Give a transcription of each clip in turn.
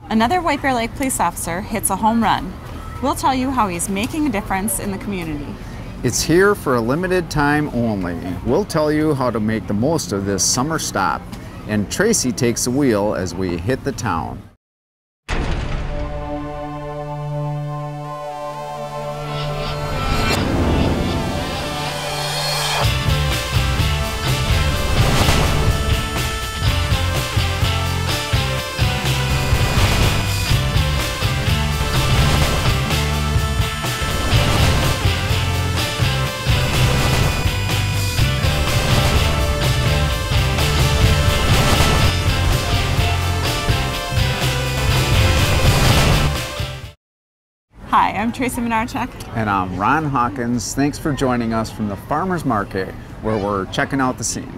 Another White Bear Lake police officer hits a home run. We'll tell you how he's making a difference in the community. It's here for a limited time only. We'll tell you how to make the most of this summer stop. And Tracy takes the wheel as we hit the town. Hi, I'm Tracy Menarchuk. And I'm Ron Hawkins. Thanks for joining us from the Farmers Market, where we're checking out the scene.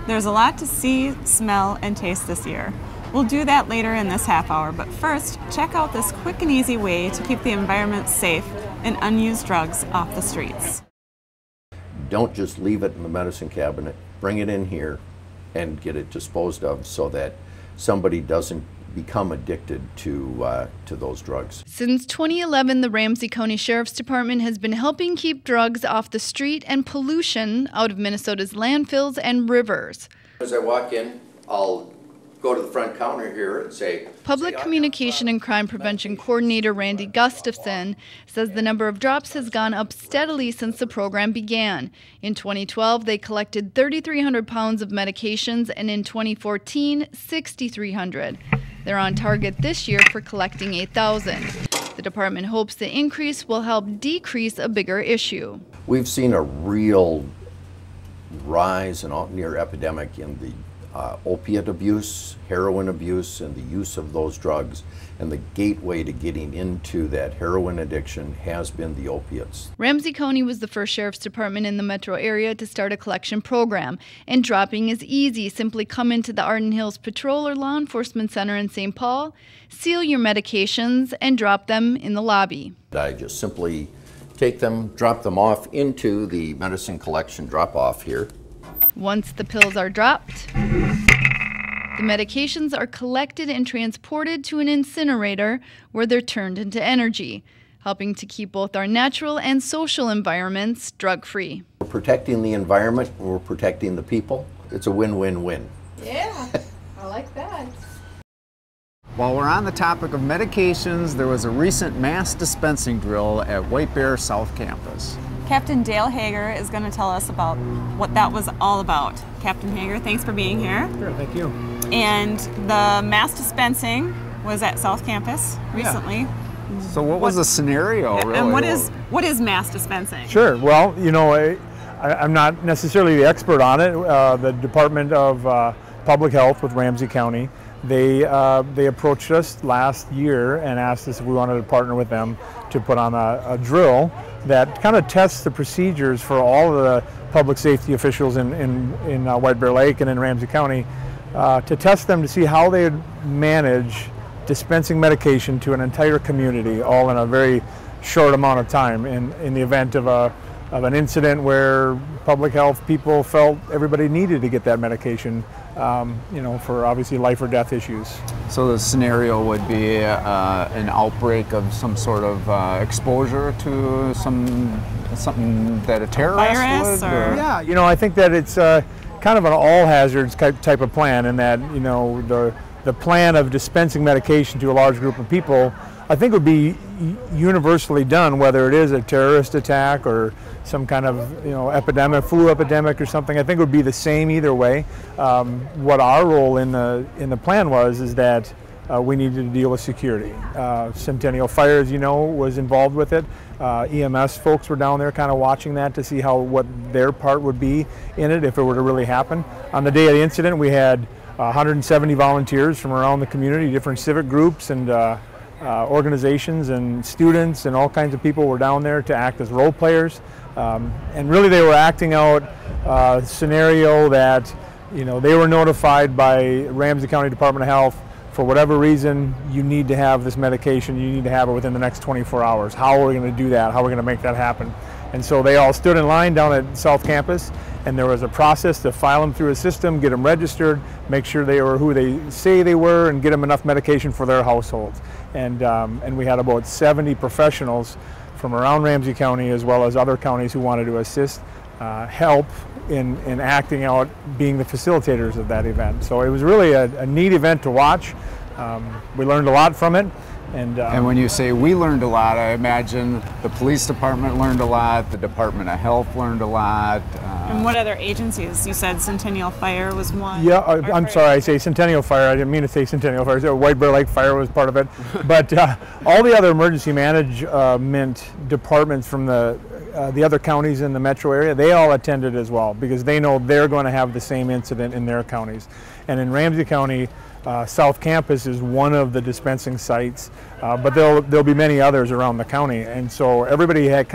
There's a lot to see, smell, and taste this year. We'll do that later in this half hour, but first, check out this quick and easy way to keep the environment safe and unused drugs off the streets. Don't just leave it in the medicine cabinet. Bring it in here and get it disposed of so that somebody doesn't become addicted to those drugs. Since 2011, the Ramsey County Sheriff's Department has been helping keep drugs off the street and pollution out of Minnesota's landfills and rivers. As I walk in, I'll go to the front counter here and say... Public Communication and Crime Prevention Coordinator Randy Gustafson says the number of drops has gone up steadily since the program began. In 2012, they collected 3,300 pounds of medications, and in 2014, 6,300. They're on target this year for collecting 8,000. The department hopes the increase will help decrease a bigger issue. We've seen a real rise and near epidemic in the opiate abuse, heroin abuse, and the use of those drugs. And the gateway to getting into that heroin addiction has been the opiates. Ramsey County was the first sheriff's department in the metro area to start a collection program. And dropping is easy. Simply come into the Arden Hills Patrol or Law Enforcement Center in St. Paul, seal your medications, and drop them in the lobby. I just simply take them, drop them off into the medicine collection drop-off here. Once the pills are dropped, the medications are collected and transported to an incinerator where they're turned into energy, helping to keep both our natural and social environments drug-free. We're protecting the environment and we're protecting the people. It's a win-win-win. Yeah, I like that. While we're on the topic of medications, there was a recent mass dispensing drill at White Bear South Campus. Captain Dale Hager is going to tell us about what that was all about. Captain Hager, thanks for being here. Sure, thank you. And the mass dispensing was at South Campus recently. Yeah. So what was the scenario, really? And what is mass dispensing? Sure, well, you know, I'm not necessarily the expert on it. The Department of Public Health with Ramsey County, they approached us last year and asked us if we wanted to partner with them to put on a drill that kind of tests the procedures for all of the public safety officials in White Bear Lake and in Ramsey County to test them to see how they would manage dispensing medication to an entire community all in a very short amount of time in the event of an incident where public health people felt everybody needed to get that medication, you know, for obviously life or death issues. So the scenario would be an outbreak of some sort of exposure to something that a terrorist virus would? Or? Yeah, you know, I think that it's kind of an all hazards type of plan, in that, you know, the plan of dispensing medication to a large group of people, I think would be universally done, whether it is a terrorist attack or some kind of, you know, epidemic, flu epidemic or something. I think it would be the same either way. What our role in the plan is that we needed to deal with security. Centennial Fire, as you know, was involved with it. EMS folks were down there kind of watching that to see what their part would be in it if it were to really happen. On the day of the incident, we had 170 volunteers from around the community, different civic groups and organizations and students and all kinds of people were down there to act as role players. And really they were acting out a scenario that, you know, they were notified by Ramsey County Department of Health, for whatever reason, you need to have this medication, you need to have it within the next 24 hours. How are we going to do that? How are we going to make that happen? And so they all stood in line down at South Campus, and there was a process to file them through a system, get them registered, make sure they were who they say they were, and get them enough medication for their households. And we had about 70 professionals from around Ramsey County as well as other counties who wanted to assist, help in acting out, being the facilitators of that event. So it was really a neat event to watch. We learned a lot from it. And when you say we learned a lot, I imagine the police department learned a lot, the Department of Health learned a lot. And what other agencies? You said Centennial Fire was one. Yeah, I'm sorry, I say Centennial Fire. I didn't mean to say Centennial Fire. So White Bear Lake Fire was part of it. But all the other emergency management departments from the other counties in the metro area, they all attended as well, because they know they're going to have the same incident in their counties. And in Ramsey County, South Campus is one of the dispensing sites, but there'll be many others around the county. And so everybody had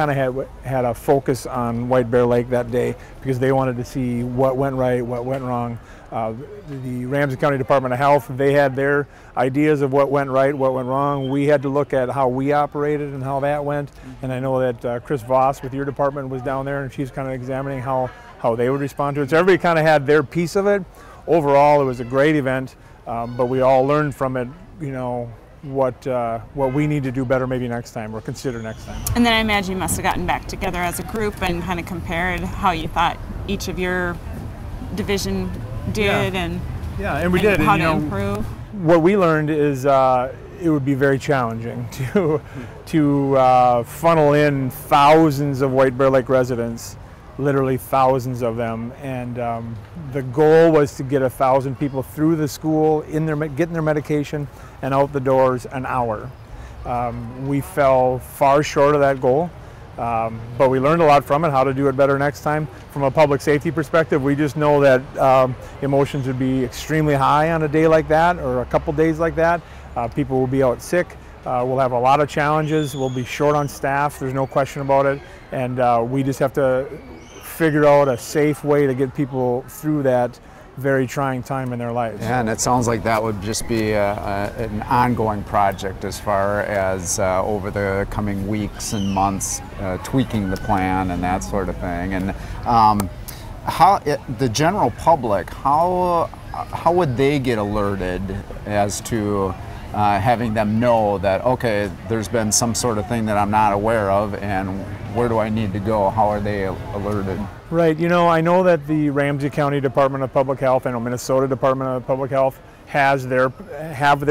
a focus on White Bear Lake that day, because they wanted to see what went right, what went wrong. The Ramsey County Department of Health, they had their ideas of what went right, what went wrong. We had to look at how we operated and how that went. And I know that Chris Voss with your department was down there, and she's kind of examining how they would respond to it. So everybody kind of had their piece of it. Overall, it was a great event. But we all learned from it, what we need to do better maybe next time, or consider next time. And then I imagine you must have gotten back together as a group and kind of compared how you thought each of your division did, and we did. How to improve. What we learned is it would be very challenging to funnel in thousands of White Bear Lake residents, literally thousands of them, and the goal was to get 1,000 people through the school, getting their medication and out the doors an hour. We fell far short of that goal, but we learned a lot from it, how to do it better next time. From a public safety perspective, we just know that emotions would be extremely high on a day like that, or a couple days like that. People will be out sick. We'll have a lot of challenges. We'll be short on staff, there's no question about it, and we just have to figure out a safe way to get people through that very trying time in their lives. Yeah, and it sounds like that would just be an ongoing project as far as over the coming weeks and months, tweaking the plan and that sort of thing. And the general public, how would they get alerted as to having them know that, okay, there's been some sort of thing that I'm not aware of, and where do I need to go? How are they alerted? Right, I know that the Ramsey County Department of Public Health, I know Minnesota Department of Public Health have their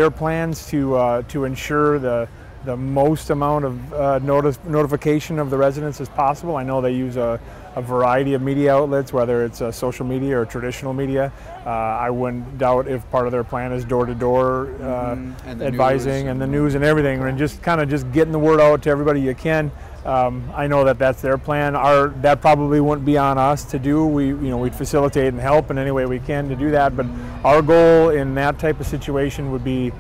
plans to ensure the most amount of notification of the residents as possible. I know they use a variety of media outlets, whether it's social media or traditional media. I wouldn't doubt if part of their plan is door-to-door advising and the news and everything, and just getting the word out to everybody you can. I know that that's their plan. That probably wouldn't be on us to do. We'd facilitate and help in any way we can to do that. But our goal in that type of situation would be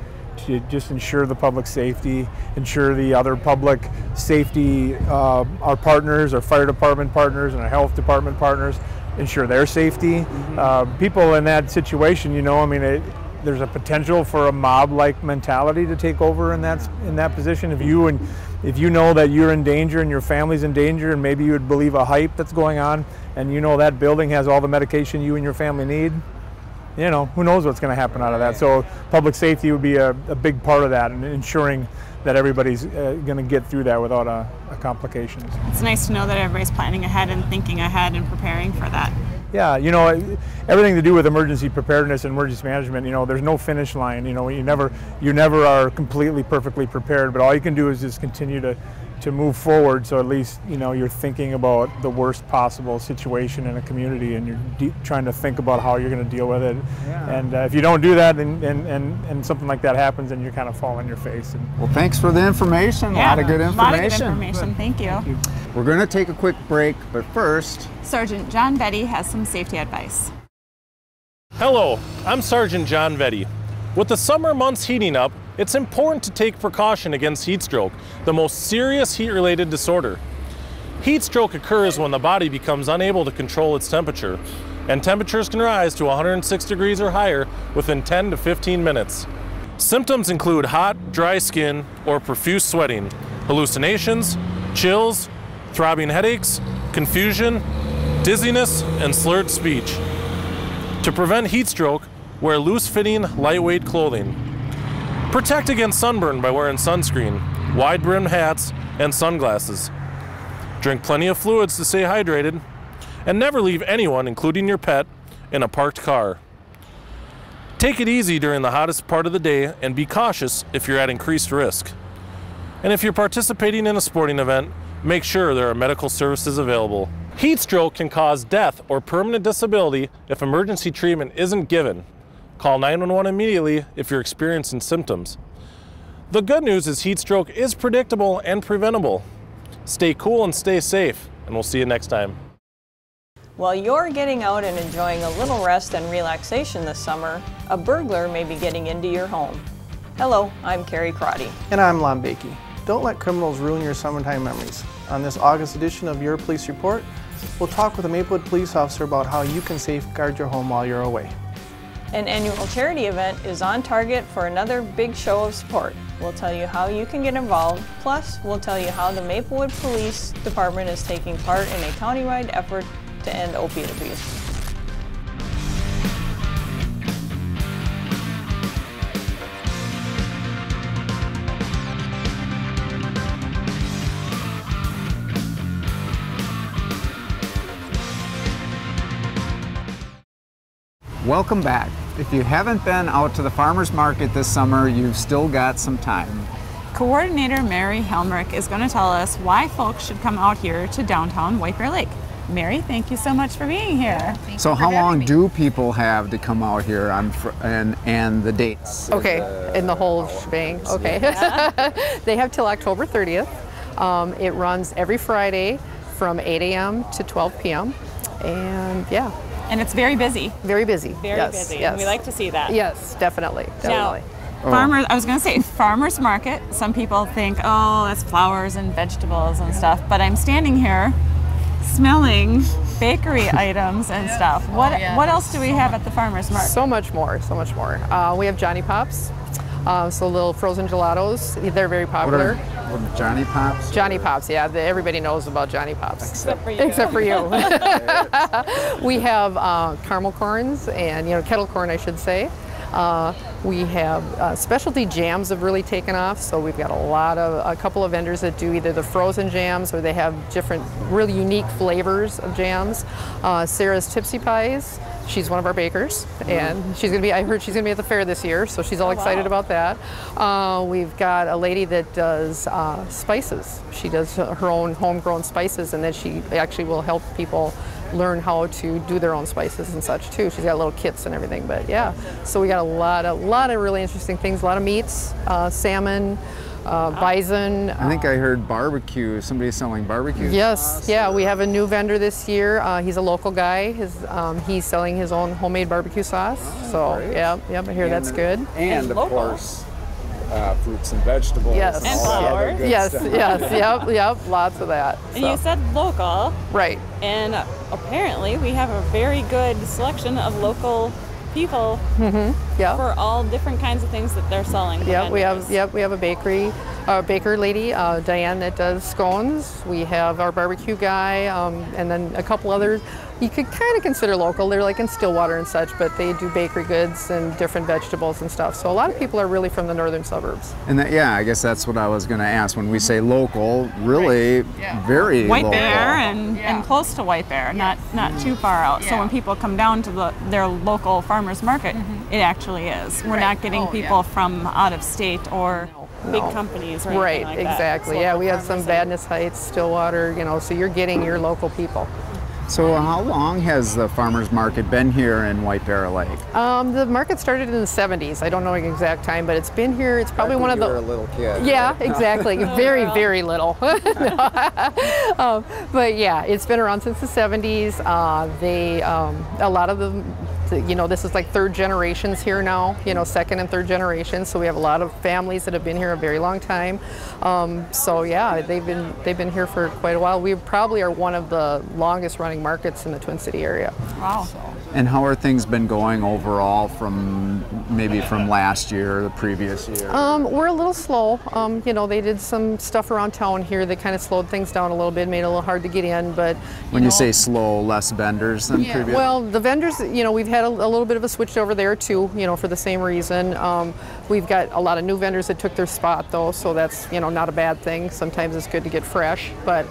to just ensure the public safety, ensure the other public safety, our partners, our fire department partners, and our health department partners, ensure their safety. People in that situation, there's a potential for a mob-like mentality to take over in that position. If you know that you're in danger and your family's in danger, and maybe you would believe a hype that's going on, and that building has all the medication you and your family need, who knows what's going to happen out of that. So public safety would be a big part of that, and ensuring that everybody's going to get through that without complications. It's nice to know that everybody's planning ahead and thinking ahead and preparing for that. Yeah, everything to do with emergency preparedness and emergency management, there's no finish line. You never are completely perfectly prepared, but all you can do is just continue to move forward. So at least you're thinking about the worst possible situation in a community, and you're trying to think about how you're going to deal with it. Yeah. And if you don't do that, and something like that happens, then you kind of fall on your face. Well, thanks for the information. Yeah, a lot of good information. Thank you. We're going to take a quick break, but first, Sergeant John Vetty has some safety advice. Hello, I'm Sergeant John Vetty. With the summer months heating up, it's important to take precaution against heat stroke, the most serious heat-related disorder. Heat stroke occurs when the body becomes unable to control its temperature, and temperatures can rise to 106 degrees or higher within 10 to 15 minutes. Symptoms include hot, dry skin, or profuse sweating, hallucinations, chills, throbbing headaches, confusion, dizziness, and slurred speech. To prevent heat stroke, wear loose-fitting, lightweight clothing. Protect against sunburn by wearing sunscreen, wide-brimmed hats, and sunglasses. Drink plenty of fluids to stay hydrated, and never leave anyone, including your pet, in a parked car. Take it easy during the hottest part of the day and be cautious if you're at increased risk. And if you're participating in a sporting event, make sure there are medical services available. Heat stroke can cause death or permanent disability if emergency treatment isn't given. Call 911 immediately if you're experiencing symptoms. The good news is heat stroke is predictable and preventable. Stay cool and stay safe, and we'll see you next time. While you're getting out and enjoying a little rest and relaxation this summer, a burglar may be getting into your home. Hello, I'm Carrie Crotty. And I'm Lon Bakey. Don't let criminals ruin your summertime memories. On this August edition of Your Police Report, we'll talk with a Maplewood police officer about how you can safeguard your home while you're away. An annual charity event is on target for another big show of support. We'll tell you how you can get involved, plus we'll tell you how the Maplewood Police Department is taking part in a countywide effort to end opiate abuse. Welcome back. If you haven't been out to the farmers market this summer, you've still got some time. Coordinator Mary Helmerick is going to tell us why folks should come out here to downtown White Bear Lake. Mary, thank you so much for being here. So how long do people have to come out here and the dates? Okay, in the whole shebang, okay. They have till October 30th. It runs every Friday from 8 a.m. to 12 p.m. And yeah. And it's very busy. Very busy. Very busy. Yes. And we like to see that. Yes, definitely. Definitely. Now, I was going to say farmers market. Some people think, oh, that's flowers and vegetables and stuff. But I'm standing here smelling bakery items and stuff. What else do we have at the farmers market? So much more, so much more. We have Johnny Pops, so little frozen gelatos. They're very popular. What are Johnny Pops? Johnny Pops, yeah. Everybody knows about Johnny Pops. Except for you. Except for you. We have caramel corns and kettle corn, I should say. We have specialty jams have really taken off, so we've got a couple of vendors that do either the frozen jams or they have different really unique flavors of jams. Sarah's Tipsy Pies, she's one of our bakers, and I heard she's gonna be at the fair this year, so she's all excited about that. We've got a lady that does spices. She does her own homegrown spices, and then she actually will help people learn how to do their own spices and such too. She's got little kits and everything, but yeah. So we got a lot of really interesting things, a lot of meats, salmon, bison. I think I heard barbecue, somebody's selling barbecue. Yes, yeah, we have a new vendor this year. He's a local guy. He's selling his own homemade barbecue sauce. So yeah, I hear that's good. And of course, fruits and vegetables. Yes. And flowers. Yes, yep, lots of that. And you said local. Right. And apparently we have a very good selection of local people for all different kinds of things that they're selling. Yeah, we have a baker lady, Diane, that does scones. We have our barbecue guy, and then a couple others. You could kind of consider local. They're like in Stillwater and such, but they do bakery goods and different vegetables and stuff. So a lot of people are really from the northern suburbs. And I guess that's what I was going to ask. When we say local, really very White local. Bear and close to White Bear, not too far out. So when people come down to their local farmers market, it actually is. We're not getting people from out of state or big companies or anything like that. Right, exactly. Yeah, we have some Vadnais Heights, Stillwater, so you're getting your local people. So how long has the farmers market been here in White Bear Lake? The market started in the 70s. I don't know the exact time, but it's been here. It's probably one of the... You were a little kid. Yeah, exactly. Very, very little. But yeah, it's been around since the 70s. A lot of them, this is like third generations here now, second and third generations. So we have a lot of families that have been here a very long time. So yeah, they've been here for quite a while. We probably are one of the longest running markets in the Twin City area. Wow. And how are things been going overall from maybe from last year or the previous year? We're a little slow. You know, they did some stuff around town here that kind of slowed things down a little bit, made it a little hard to get in. But when you say slow, less vendors than previous? Well, the vendors, you know, we've had a little bit of a switch over there too, you know, for the same reason. We've got a lot of new vendors that took their spot though, so that's, you know, not a bad thing. Sometimes it's good to get fresh. But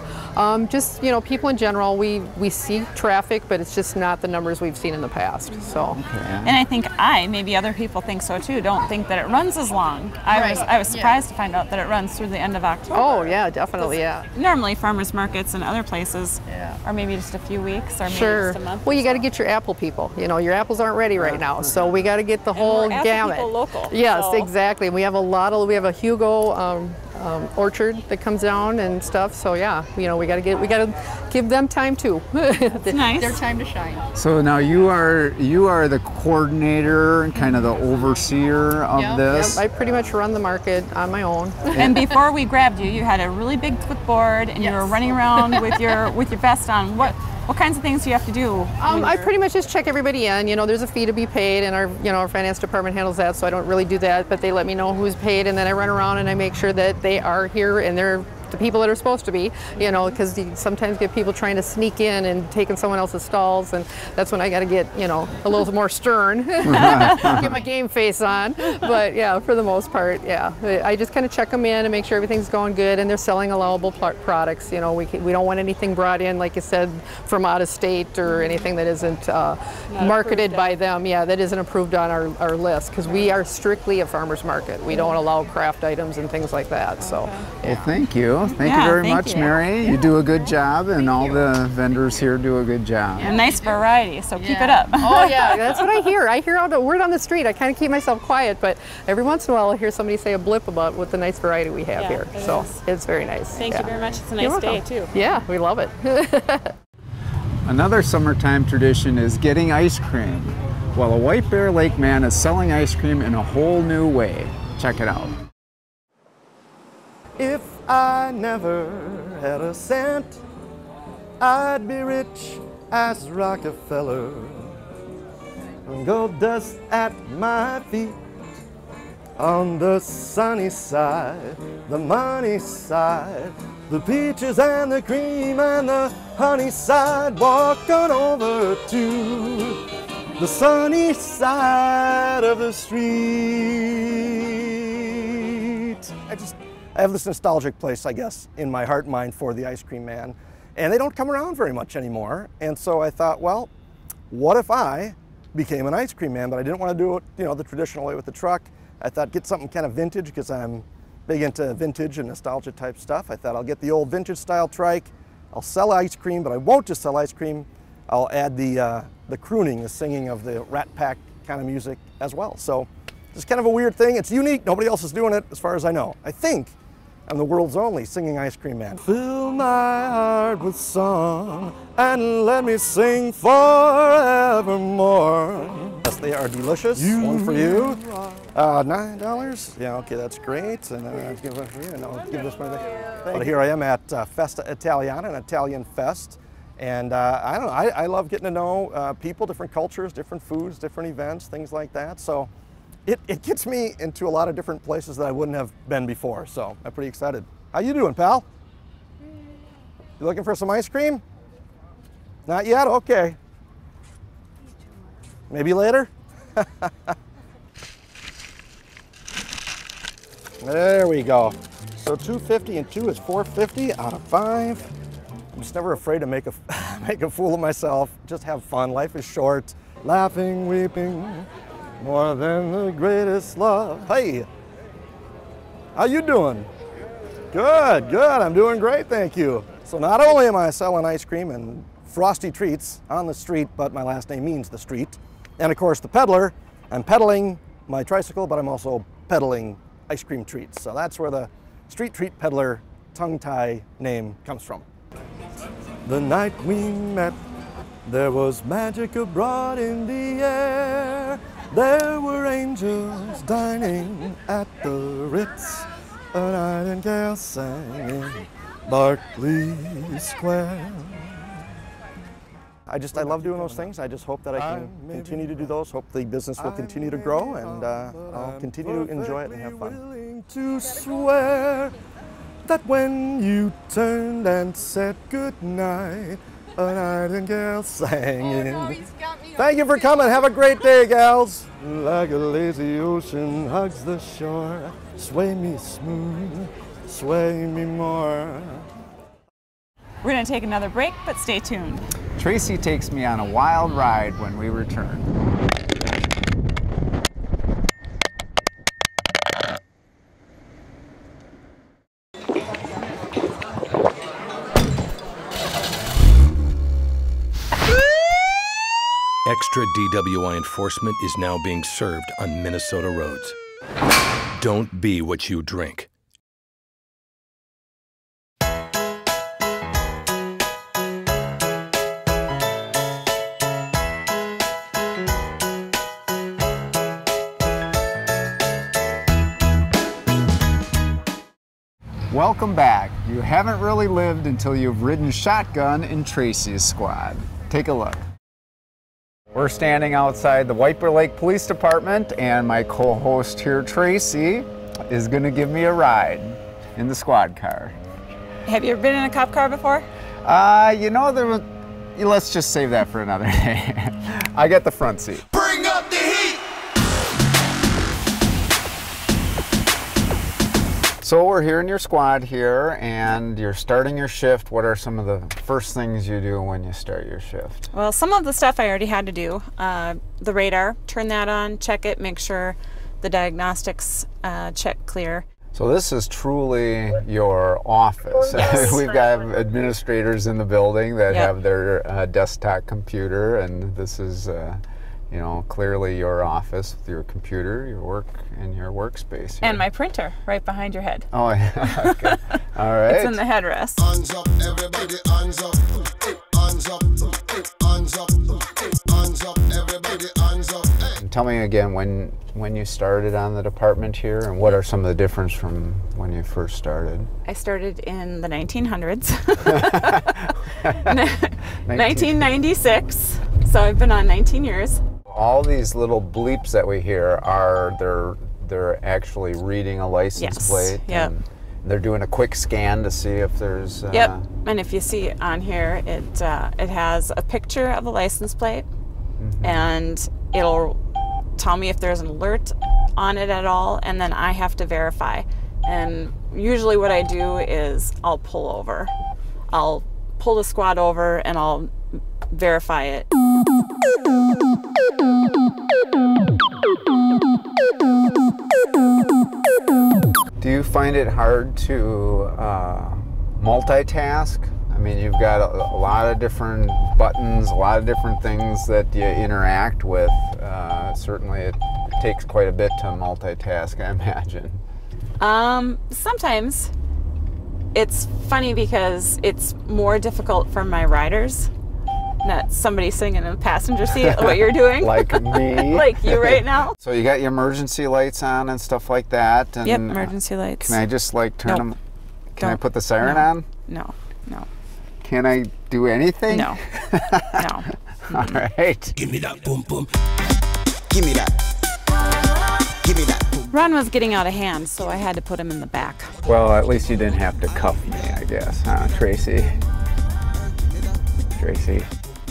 just, you know, people in general, we see traffic, but it's just not the numbers we've seen in the past. So, and I think maybe other people think so too, don't think that it runs as long. I was surprised to find out that it runs through the end of October. Oh yeah, definitely, yeah. Normally farmers markets and other places are maybe just a few weeks or maybe just a month. Well, you got to get your apple people. You know, your apples aren't ready right now, so we got to get the whole gamut. Apple people local. Yes, so. exactly. We have we have a Hugo orchard that comes down and stuff. So yeah, you know, we got to give them time too. Nice. Their time to shine. So now you are the coordinator and kind of the overseer of this. Yep. I pretty much run the market on my own. And before we grabbed you, you had a really big clipboard and you were running around with your vest on. What kinds of things do you have to do? I pretty much just check everybody in. You know, there's a fee to be paid, and our finance department handles that, so I don't really do that. But they let me know who's paid, and then I run around and I make sure that they are here and they're the people that are supposed to be, you know, because you sometimes get people trying to sneak in and taking someone else's stalls, and that's when I got to get, you know, a little more stern, get my game face on. But yeah, for the most part, yeah, I just kind of check them in and make sure everything's going good and they're selling allowable products. You know, we don't want anything brought in, like you said, from out of state or anything that isn't marketed by them. Yeah, that isn't approved on our list, because we are strictly a farmer's market. We don't allow craft items and things like that. So, well, thank you. Thank you very much, Mary. You do a good job, and all the vendors here do a good job. And nice variety, so keep it up. Oh yeah, that's what I hear. I hear out the word on the street. I kind of keep myself quiet, but every once in a while I'll hear somebody say a blip about what the nice variety we have here. So it's very nice. Thank you very much. It's a nice day too. Yeah, we love it. Another summertime tradition is getting ice cream. Well, a White Bear Lake man is selling ice cream in a whole new way. Check it out. If I never had a cent, I'd be rich as Rockefeller. Gold dust at my feet, on the sunny side, the money side, the peaches and the cream and the honey side, walking over to the sunny side of the street. I have this nostalgic place, I guess, in my heart and mind for the ice cream man, and they don't come around very much anymore. And so I thought, well, what if I became an ice cream man? But I didn't want to do it, you know, the traditional way with the truck. I thought, get something kind of vintage, because I'm big into vintage and nostalgia type stuff. I thought I'll get the old vintage style trike. I'll sell ice cream, but I won't just sell ice cream. I'll add the crooning, the singing of the Rat Pack kind of music as well. So it's kind of a weird thing. It's unique. Nobody else is doing it as far as I know. I think I'm the world's only singing ice cream man. Fill my heart with song and let me sing forevermore. Yes, they are delicious. One for you. $9. Yeah, okay, that's great. And then I'll give one for you, and I'll give this one back. But here I am at Festa Italiana, an Italian fest. And I don't know, I love getting to know people, different cultures, different foods, different events, things like that. So it gets me into a lot of different places that I wouldn't have been before. So I'm pretty excited. How you doing, pal? You looking for some ice cream? Not yet? Okay. Maybe later? There we go. So 250 and 2 is 450 out of 5. I'm just never afraid to make a fool of myself. Just have fun. Life is short. Laughing, weeping, more than the greatest love. Hey, how you doing? Good, good. I'm doing great, thank you. So not only am I selling ice cream and frosty treats on the street, but my last name means the street. And of course, the peddler. I'm peddling my tricycle, but I'm also peddling ice cream treats. So that's where the street treat peddler tongue tie name comes from. The night we met, there was magic abroad in the air. There were angels dining at the Ritz. A nightingale sang in Berkeley Square. I love doing those things. I just hope that I can continue to do those. Hope the business will continue to grow, and I'll continue to enjoy it and have fun. To swear that when you turned and said goodnight, a nightingale sang in. Thank you for coming. Have a great day, gals. Like a lazy ocean hugs the shore. Sway me smooth, sway me more. We're going to take another break, but stay tuned. Tracy takes me on a wild ride when we return. Extra DWI enforcement is now being served on Minnesota roads. Don't be what you drink. Welcome back. You haven't really lived until you've ridden shotgun in Tracy's squad. Take a look. We're standing outside the White Bear Lake Police Department, and my co-host here, Tracy, is going to give me a ride in the squad car. Have you ever been in a cop car before? You know, let's just save that for another day. I get the front seat. Bring up the heat! So we're here in your squad here, and you're starting your shift. What are some of the first things you do when you start your shift? Well, some of the stuff I already had to do. The radar, turn that on, check it, make sure the diagnostics check clear. So this is truly your office. Yes. We've got administrators in the building that have their desktop computer, and this is you know, clearly your office with your computer, your work, and your workspace here. And my printer right behind your head. Oh, yeah. Okay. All right. It's in the headrest. Hands up, everybody, hands up. Hands up, hands up, hands up, everybody, hands up. And tell me again when you started on the department here, and what are some of the difference from when you first started? I started in the 1900s. 1996. So I've been on 19 years. All these little bleeps that we hear they're actually reading a license plate. Yep. And they're doing a quick scan to see if there's. Yep. And if you see on here, it has a picture of a license plate, and it'll tell me if there's an alert on it at all, and then I have to verify. And usually what I do is I'll pull over. I'll pull the squad over and I'll verify it. Do you find it hard to multitask? I mean, you've got a lot of different buttons, a lot of different things that you interact with. Certainly it takes quite a bit to multitask, I imagine. Sometimes. It's funny because it's more difficult for my riders. Not somebody sitting in a passenger seat, what you're doing. Like me. Like you right now. So you got your emergency lights on and stuff like that. And yep, emergency lights. Can I just like turn them? Can I put the siren no. on? No, no. Can I do anything? No, no. All right. Give me that boom boom. Give me that. Give me that. Ron was getting out of hand, so I had to put him in the back. Well, at least you didn't have to cuff me, I guess, huh, Tracy? Tracy.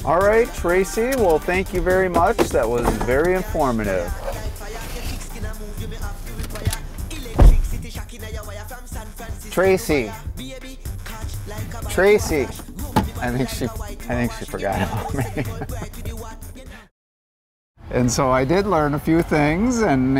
All right, Tracy. Well, thank you very much. That was very informative. Tracy. Tracy. I think she forgot about me. And so I did learn a few things, and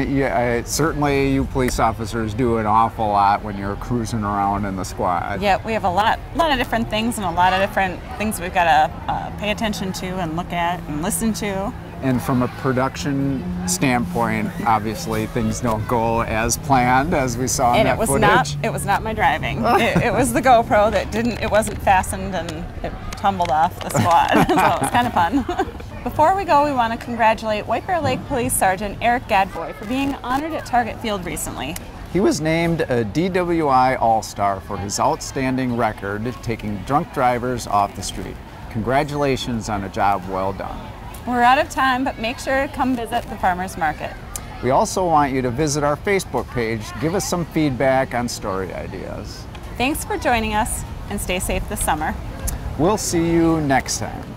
certainly you police officers do an awful lot when you're cruising around in the squad. Yeah, we have a lot of different things and a lot of different things we've got to pay attention to and look at and listen to. And from a production standpoint, obviously things don't go as planned, as we saw in that footage. It was not my driving. it was the GoPro that it wasn't fastened and it tumbled off the squad. So it was kind of fun. Before we go, we want to congratulate White Bear Lake Police Sergeant Eric Gadboy for being honored at Target Field recently. He was named a DWI All-Star for his outstanding record taking drunk drivers off the street. Congratulations on a job well done. We're out of time, but make sure to come visit the farmers market. We also want you to visit our Facebook page, give us some feedback on story ideas. Thanks for joining us, and stay safe this summer. We'll see you next time.